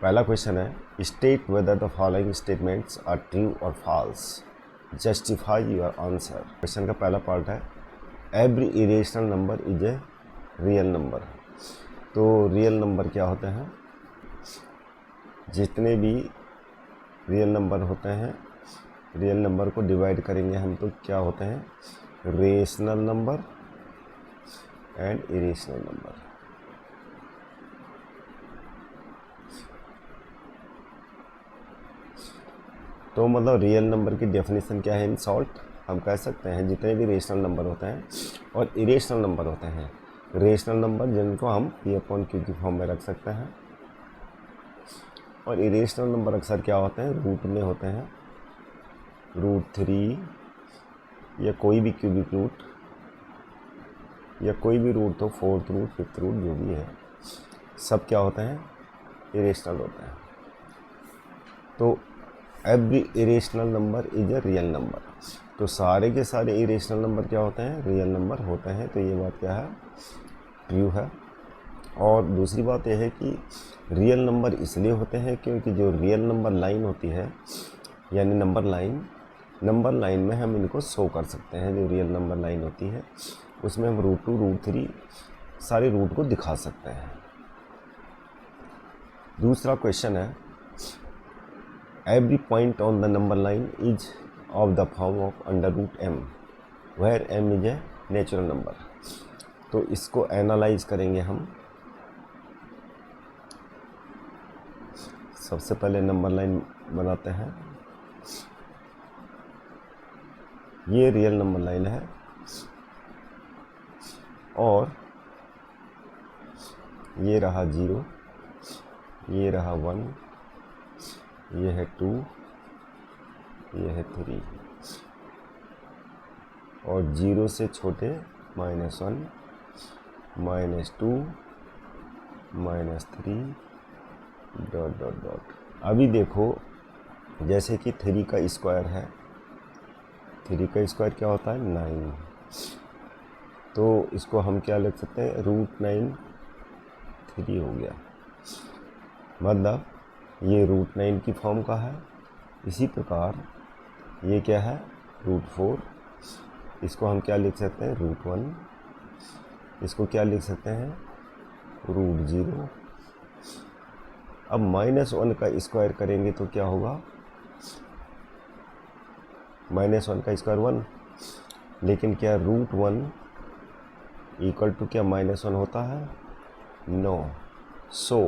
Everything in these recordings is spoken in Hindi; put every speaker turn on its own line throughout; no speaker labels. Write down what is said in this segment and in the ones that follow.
पहला क्वेश्चन है state whether the following statements are true और false, justify your answer. Question का पहला पार्ट है every irrational number is a real number. तो रियल नंबर क्या होते हैं? जितने भी रियल नंबर होते हैं, रियल नंबर को डिवाइड करेंगे हम तो क्या होते हैं? Rational number and irrational number. तो मतलब रियल नंबर की डेफिनेशन क्या है? इन शॉर्ट हम कह सकते हैं जितने भी रेशनल नंबर होते हैं और इरेशनल नंबर होते हैं, रेशनल नंबर जिनको हम P/Q की फॉर्म में रख सकते हैं, और इरेशनल नंबर अक्सर क्या होते हैं? रूट में होते हैं, √3 या कोई भी क्यूबिक रूट या कोई भी रूट हो, 4th रूट 5th रूट जो भी है, सब क्या होते हैं? इरेशनल होते हैं। तो every irrational number is a real number. तो सारे के सारे इरेशनल नंबर क्या होते हैं? रियल नंबर होते हैं। तो ये बात क्या है? ट्रू है। और दूसरी बात यह है कि रियल नंबर इसलिए होते हैं क्योंकि जो रियल नंबर लाइन होती है, यानी नंबर लाइन में हम इनको शो कर सकते हैं। जो रियल नंबर लाइन होती है उसमें हम √2 √3 सारे रूट को दिखा सकते हैं। दूसरा क्वेश्चन है every point on the number line is of the form of √m where m is a natural number. तो इसको एनालाइज करेंगे हम। सबसे पहले नंबर लाइन बनाते हैं। ये रियल नंबर लाइन है और ये रहा 0, ये रहा 1, ये है 2, ये है 3, और 0 से छोटे -1, -2, -3 ... अभी देखो जैसे कि 3 का स्क्वायर है, 3 का स्क्वायर क्या होता है? 9। तो इसको हम क्या लिख सकते हैं? √9 3 हो गया, मतलब ये √9 की फॉर्म का है। इसी प्रकार ये क्या है? √4। इसको हम क्या लिख सकते हैं? √1। इसको क्या लिख सकते हैं? √0। अब -1 का स्क्वायर करेंगे तो क्या होगा? -1 का स्क्वायर 1, लेकिन क्या √1 इक्वल टू क्या -1 होता है? No. So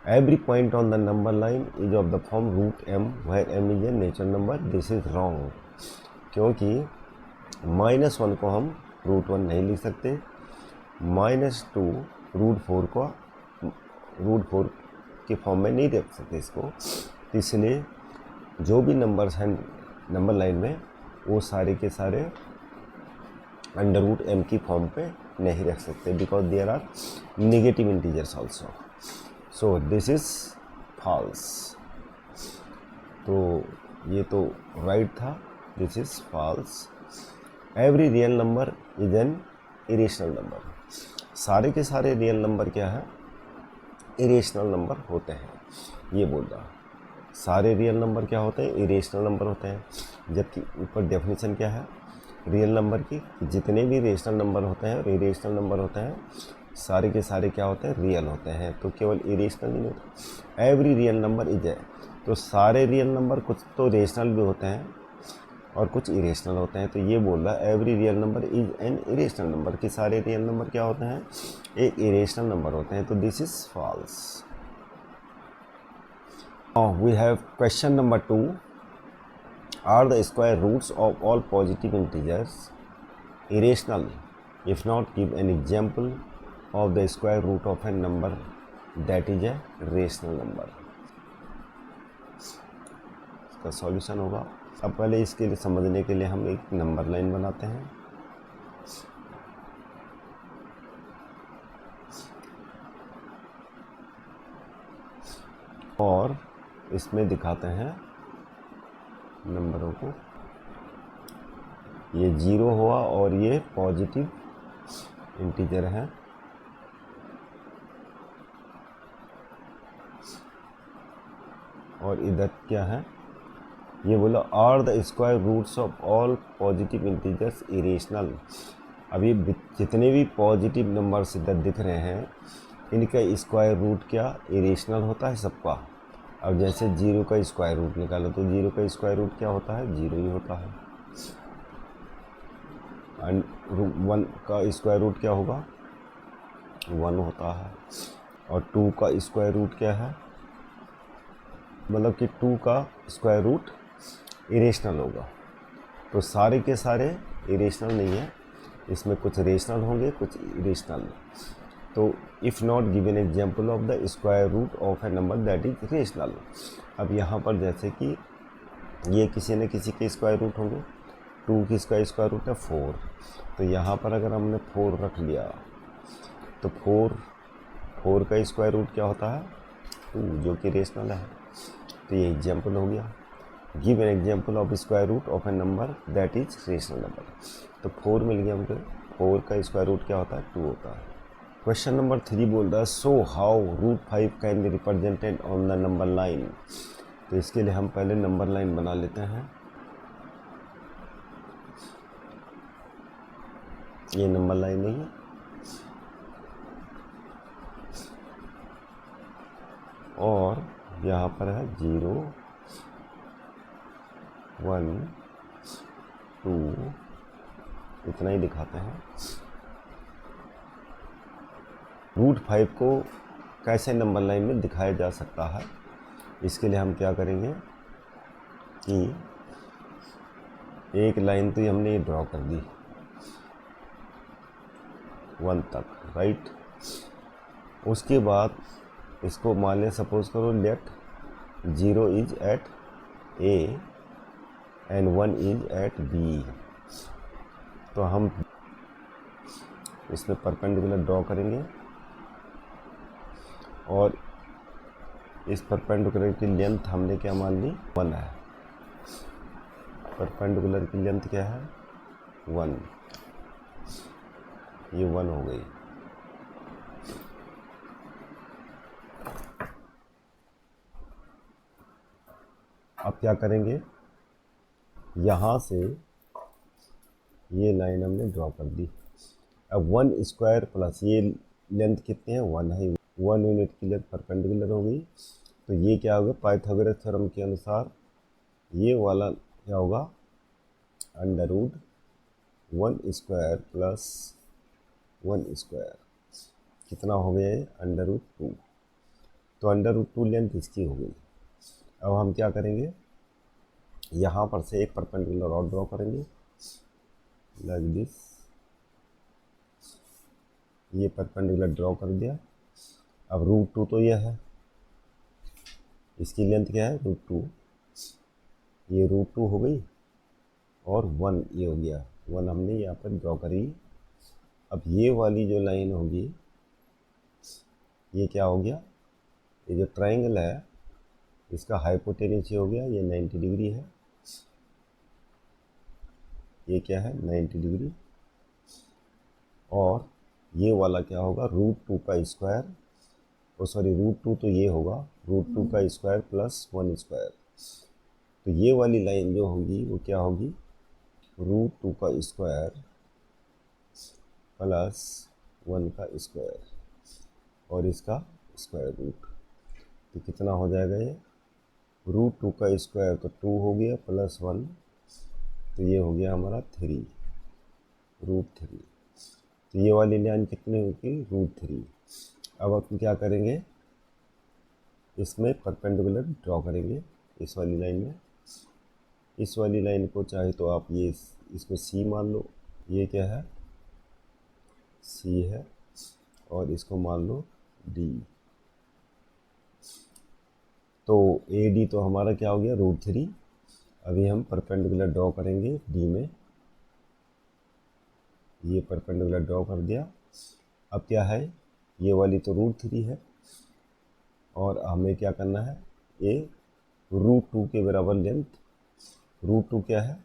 every point on the number line is of the form √m where m is a natural number. This is wrong, क्योंकि -1 को हम √1 नहीं लिख सकते, -2 √4 को √4 के फॉर्म में नहीं रख सकते इसको। इसलिए जो भी नंबर्स हैं नंबर लाइन में वो सारे के सारे √m की फॉर्म पे नहीं रख सकते, because there are negative integers also. So this is false. तो ये तो राइट था, this is false. Every real number is an irrational number. सारे के सारे रियल नंबर क्या है? इरेशनल नंबर होते हैं। ये बोल रहा, सारे रियल नंबर क्या होते हैं? इरेशनल नंबर होते हैं। जबकि ऊपर डेफिनेशन क्या है रियल नंबर की? जितने भी रेशनल नंबर होते हैं और इरेशनल नंबर होते हैं, सारे के सारे क्या होते हैं? रियल होते हैं। तो केवल इरेशनल नहीं होता। एवरी रियल नंबर इज ए, तो सारे रियल नंबर कुछ तो रेशनल भी होते हैं और कुछ इरेशनल होते हैं। तो ये बोल रहा है every real number is an irrational number, कि सारे रियल नंबर क्या होते हैं? एक इरेशनल नंबर होते हैं। तो this is false. Now we have question number 2. Are the square roots of all positive integers irrational? If not, give an example of the square root of a number that is a rational number. इसका सॉल्यूशन होगा। अब पहले इसके लिए समझने के लिए हम एक नंबर लाइन बनाते हैं। और इसमें दिखाते हैं नंबरों को। ये 0 हुआ और ये पॉजिटिव इंटीजर है। और इधर क्या है, ये बोला are the square roots of all positive integers irrational. अभी जितने भी पॉजिटिव नंबर्स इधर दिख रहे हैं इनका स्क्वायर रूट क्या इरेशनल होता है सबका। अब जैसे 0 का स्क्वायर रूट निकालो तो 0 का स्क्वायर रूट क्या होता है, 0 ही होता है। एंड 1 का स्क्वायर रूट क्या होगा, 1 होता है। और 2 का स्क्वायर रूट क्या है, मतलब कि 2 का स्क्वायर रूट इरेशनल होगा। तो सारे के सारे इरेशनल नहीं है, इसमें कुछ रेशनल होंगे कुछ इरेशनल। तो if not given example of the square root of a number that is rational. अब यहाँ पर जैसे कि ये किसी न किसी के स्क्वायर रूट होंगे, 2 की स्क्वायर रूट है 4, तो यहाँ पर अगर हमने 4 रख लिया तो 4 का स्क्वायर रूट क्या होता है 2, जो कि रेशनल है। तो ये एग्जाम्पल हो गया। Give an example of square root of a number that is rational number. तो 4 मिल गया हमको, 4 का स्क्वायर रूट क्या होता है 2 होता है। क्वेश्चन नंबर 3 बोल रहा है so how √5 can be represented on the number line. तो इसके लिए हम पहले नंबर लाइन बना लेते हैं। ये नंबर लाइन नहीं है, और यहाँ पर है 0 1 2, इतना ही दिखाते हैं। √5 को कैसे नंबर लाइन में दिखाया जा सकता है, इसके लिए हम क्या करेंगे कि एक लाइन तो हमने ये ड्रॉ कर दी 1 तक, राइट। उसके बाद इसको मान लें, सपोज करो let 0 is at A and 1 is at B. तो हम इसमें परपेंडिकुलर ड्रॉ करेंगे और इस परपेंडिकुलर की लेंथ हमने क्या मान ली 1 है। परपेंडिकुलर की लेंथ क्या है 1, ये 1 हो गई। अब क्या करेंगे, यहाँ से ये लाइन हमने ड्रॉ कर दी। अब 1 स्क्वायर प्लस ये लेंथ कितनी है 1 है, 1 यूनिट की लेंथ परपेंडिकुलर हो गई। तो ये क्या होगा, पाइथागोरस थ्योरम के अनुसार ये वाला क्या होगा √1 स्क्वायर प्लस 1 स्क्वायर, कितना हो गया ये √2। तो √2 लेंथ इसकी हो गई। अब हम क्या करेंगे, यहाँ पर से एक परपेंडिकुलर और ड्रॉ करेंगे लाइक दिस। ये परपेंडिकुलर ड्रॉ कर दिया। अब √2 तो यह है, इसकी लेंथ क्या है √2, ये √2 हो गई और 1 ये हो गया, 1 हमने यहाँ पर ड्रॉ करी। अब ये वाली जो लाइन होगी ये क्या हो गया, ये जो ट्रायंगल है इसका हाइपोटेन्यूज हो गया, ये 90 डिग्री है, ये क्या है 90 डिग्री। और ये वाला क्या होगा √2 का स्क्वायर, ओ सॉरी √2 तो ये होगा √2 का स्क्वायर प्लस 1 स्क्वायर। तो ये वाली लाइन जो होगी वो क्या होगी √2 का स्क्वायर प्लस 1 का स्क्वायर और इसका स्क्वायर रूट। तो कितना हो जाएगा ये √2 का स्क्वायर तो 2 हो गया प्लस 1, तो ये हो गया हमारा 3 √3। तो ये वाली लाइन कितनी होगी √3। अब अपन क्या करेंगे, इसमें परपेंडिकुलर ड्रॉ करेंगे इस वाली लाइन में। इस वाली लाइन को चाहे तो आप ये इसको सी मान लो, ये क्या है सी है, और इसको मान लो डी। तो ए डी तो हमारा क्या हो गया √3। अभी हम परपेंडिकुलर ड्रॉ करेंगे डी में, ये परपेंडिकुलर ड्रॉ कर दिया। अब क्या है, ये वाली तो √3 है और हमें क्या करना है, ये √2 के बराबर लेंथ, √2 क्या है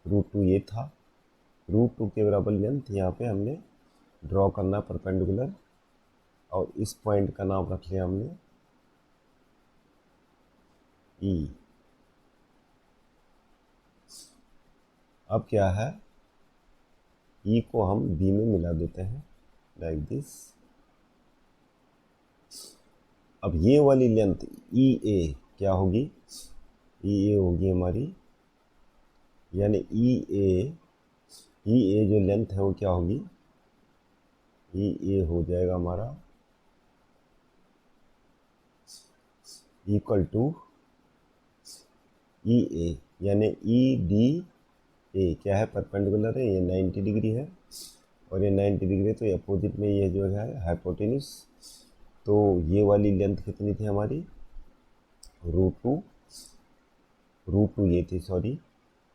√2 ये था, √2 के बराबर लेंथ यहाँ पे हमने ड्रॉ करना परपेंडिकुलर, और इस पॉइंट का नाम रख लिया हमने ई। अब क्या है, ई को हम बी में मिला देते हैं लाइक दिस। अब ये वाली लेंथ ई ए क्या होगी, ई ए होगी हमारी, यानी ई ए जो लेंथ है वो क्या होगी, ई ए हो जाएगा हमारा इक्वल टू ई ए, यानी ई डी ए क्या है, परपेंडिकुलर है, ये 90 डिग्री है और ये 90 डिग्री है, तो ये अपोजिट में ये जो है हाइपोटेन्यूस। तो ये वाली लेंथ कितनी थी हमारी, रूट टू ये थी, सॉरी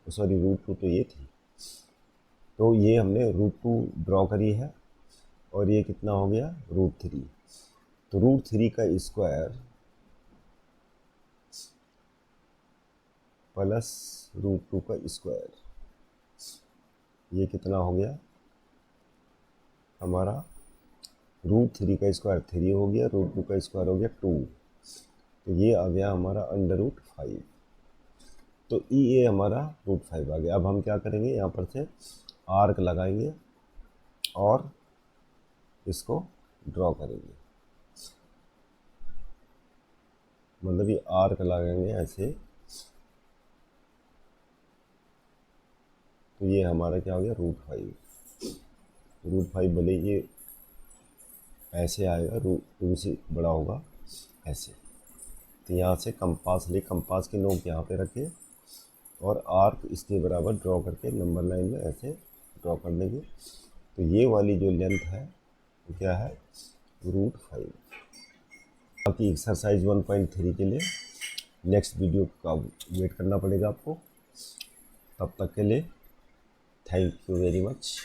रूट टू तो ये थी। तो ये हमने रूट 2 ड्रॉ करी है और ये कितना हो गया, रूट 3। तो रूट 3 का स्क्वायर प्लस रूट 2 का स्क्वायर, ये कितना हो गया हमारा, रूट 3 का स्क्वायर 3 हो गया, रूट 2 का स्क्वायर हो गया 2, तो ये आ गया हमारा √5। तो ई ए हमारा √5 आ गया। अब हम क्या करेंगे, यहाँ पर से आर्क लगाएंगे और इसको ड्रॉ करेंगे, मतलब ये आर्क लगाएंगे ऐसे, तो ये हमारा क्या हो गया, √5 भले ये ऐसे आएगा, √2 से बड़ा होगा ऐसे। तो यहाँ से कंपास ले, कंपास की नोक यहाँ पे रखे और आर्क इसके बराबर ड्रॉ करके नंबर लाइन में ऐसे ड्रॉ कर देंगे। तो ये वाली जो लेंथ है वो क्या है, √5। बाकी एक्सरसाइज 1.3 के लिए नेक्स्ट वीडियो का वेट करना पड़ेगा आपको। तब तक के लिए थैंक यू वेरी मच।